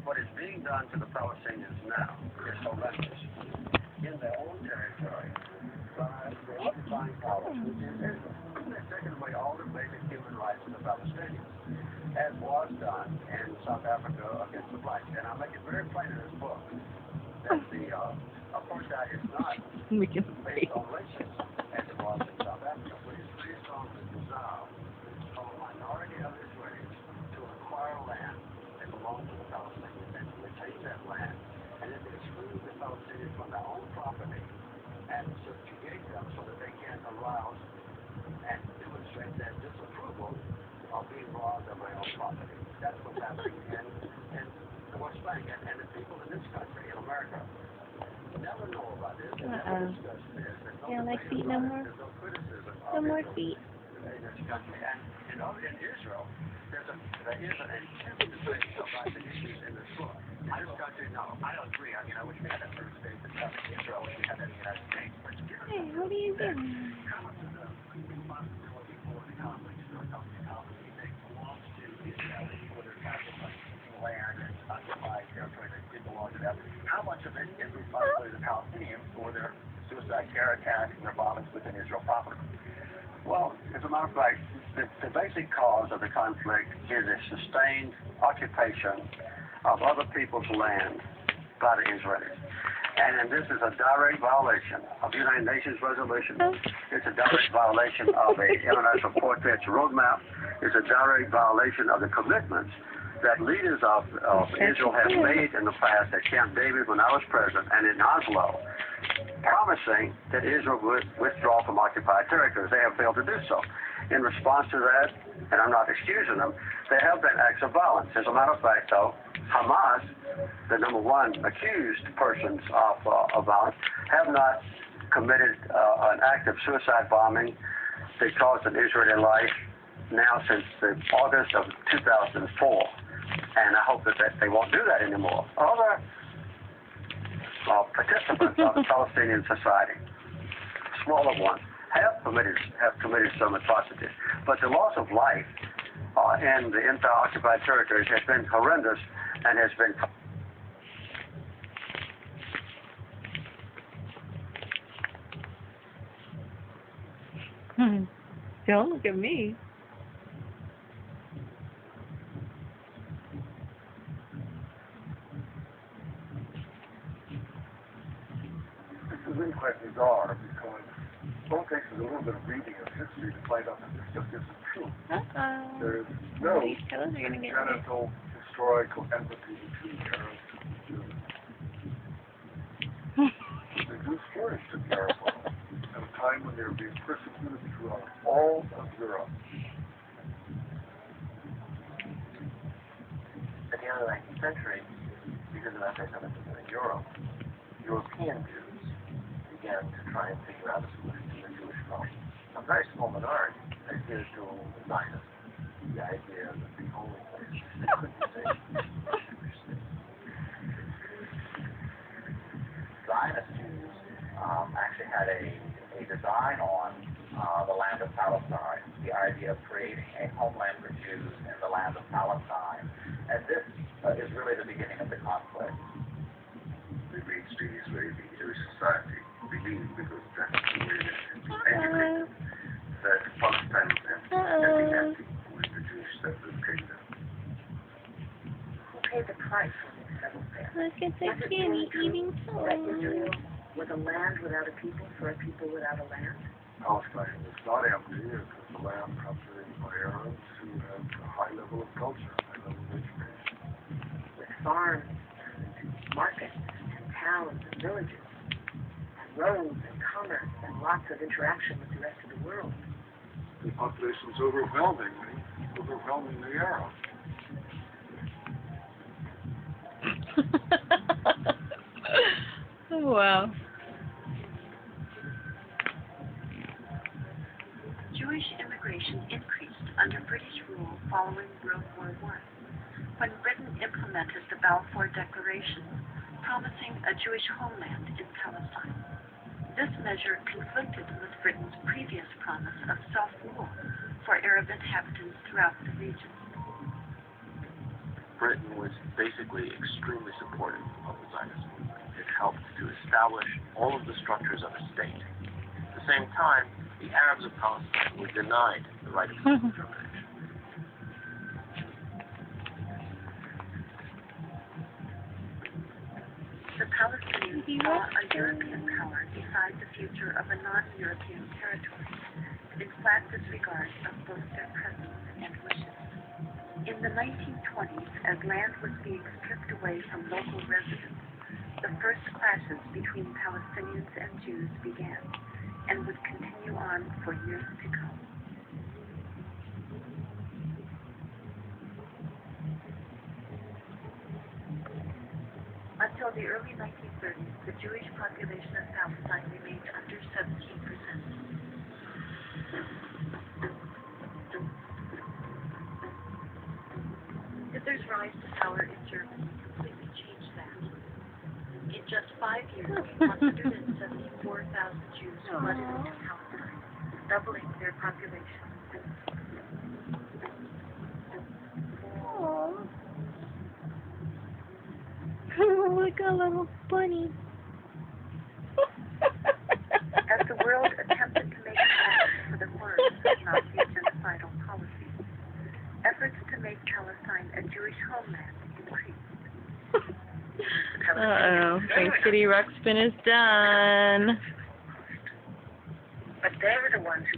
what is being done to the Palestinians now is horrendous. In their own territory, by the occupying powers, which is Israel, they've taken away all the basic human rights of the Palestinians, as was done in South Africa against the blacks. And I make it very plain in this book that the apartheid is not based on racism, as it was in South Africa, but it's based on the desire of a minority of Israelis to acquire land that belongs to the Palestinians and to retain that land, and then to exclude the Palestinians from their own property and subjugate them so that they can arouse and demonstrate their disapproval of being robbed of their own property. That's what's happening in the West Bank, and the people in this country, in America, never know about this. They never discuss this. Yeah, like feet no more. There's no criticism. No more feet. In this country, and in Israel, there is an intense debate about the issues in this book. In this country, no, I don't agree. I mean, I wish we had that first state in Israel. I wish we had that in the United States. But hey, what are you doing? How much of it is responsibility of the Palestinians for their suicide terror attacks and their bombings within Israel proper? Well, as a matter of fact, the basic cause of the conflict is a sustained occupation of other people's land by the Israelis. And this is a direct violation of the United Nations resolution. It's a direct violation of the International Quartet's roadmap. It's a direct violation of the commitments that leaders of Israel have made in the past at Camp David when I was president and in Oslo, promising that Israel would withdraw from occupied territories. They have failed to do so. In response to that, and I'm not excusing them, there have been acts of violence. As a matter of fact, though, Hamas, the number one accused persons of violence, have not committed an act of suicide bombing that cost an Israeli life now since August of 2004. And I hope that they won't do that anymore. Other participants of the Palestinian society, smaller ones, have committed some atrocities. But the loss of life in the entire occupied territories has been horrendous and has been... Don't look at me. This is really quite bizarre because it only takes us a little bit of reading of history to find out that this just isn't true. There is no genital historical empathy between Arabs and Jews. The Jews flourished in Europe at a time when they were being persecuted throughout all of Europe. At the end of the 19th century, because of anti-Semitism in Europe, European Jews began to try and figure out a solution to the Jewish problem. A very small minority adhered to Zionism, the idea that the only place they could be safe was the Jewish state. Zionist Jews actually had a design on the land of Palestine, the idea of creating a homeland for Jews in the land of Palestine. And this is really the beginning of the conflict. The mainstream Israeli Jewish society believed, because that's the way it is educated, that Palestine was empty, with the Jewish settlers came there. Who paid the price when they settled there? Look at the kitty eating That food. Israel was a land without a people for a people without a land? Palestine is not empty. It is a land populated by Arabs who have a high level of culture, high level of education. With farms and markets and towns and villages and roads and commerce and lots of interaction with the rest of the world. The population is overwhelmingly Arab. Oh, wow. Jewish immigration increased under British rule following World War I, when Britain implemented the Balfour Declaration, promising a Jewish homeland in Palestine. This measure conflicted with Britain's previous promise of self-rule for Arab inhabitants throughout the region. Britain was basically extremely supportive of the Zionist movement. It helped to establish all of the structures of a state. At the same time, the Arabs of Palestine were denied the right of self-determination. The Palestinians saw a European power decide the future of a non-European territory, in flat disregard of both their presence and wishes. In the 1920s, as land was being stripped away from local residents, the first clashes between Palestinians and Jews began, and would continue on for years to come. Until the early 1930s, the Jewish population of Palestine remained under 17%. Hitler's rise to power in Germany completely changed that. In just 5 years, 174,000 Jews flooded into Palestine, doubling their population. Aww. Oh, look, a little bunny. As the world attempted to make amends for the horrors of Nazi genocidal policies, efforts to make Palestine a Jewish homeland increased. Uh-oh. Pink City Ruxpin is done. But they were the ones who